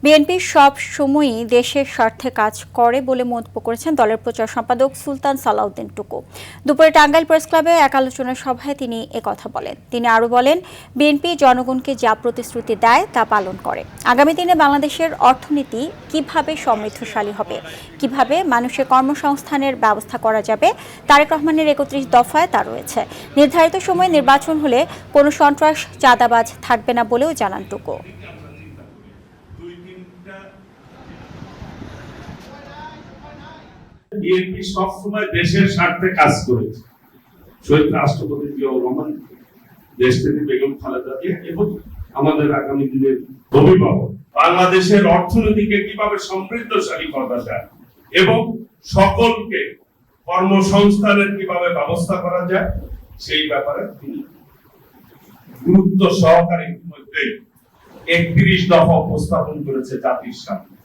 BNP সব সময়ই দেশের স্বার্থে কাজ করে বলে মন্তব্য করেছেন দলের প্রচার সম্পাদক সুলতান সালাউদ্দিন টুকু। দুপুরে টাঙ্গাইল প্রেস ক্লাবে এক আলোচনা সভায় তিনি একথা বলেন। তিনি আরও বলেন, বিএনপি জনগণকে যা প্রতিশ্রুতি দেয় তা পালন করে। আগামী দিনে বাংলাদেশের অর্থনীতি কিভাবে সমৃদ্ধশালী হবে, কিভাবে মানুষের কর্মসংস্থানের ব্যবস্থা করা যাবে, তারেক রহমানের ৩১ দফায় তা রয়েছে। নির্ধারিত সময়ে নির্বাচন হলে কোনো সন্ত্রাস চাঁদাবাজ থাকবে না বলেও জানান টুকু। বিএনপি সবসময় দেশের স্বার্থে কাজ করেছে। শহীদ রাষ্ট্রপতি জিয়াউর রহমান, দেশনেত্রী বেগম খালেদা জিয়া এবং আমাদের আগামী দিনের অভিভাবক বাংলাদেশের অর্থনীতিকে কিভাবে সমৃদ্ধশালী করা যায় এবং সকলকে কর্মসংস্থানের কিভাবে ব্যবস্থা করা যায় সেই ব্যাপারে তিনি গুরুত্ব সহকারে ইতিমধ্যে ৩১ দফা উপস্থাপন করেছে জাতির সামনে।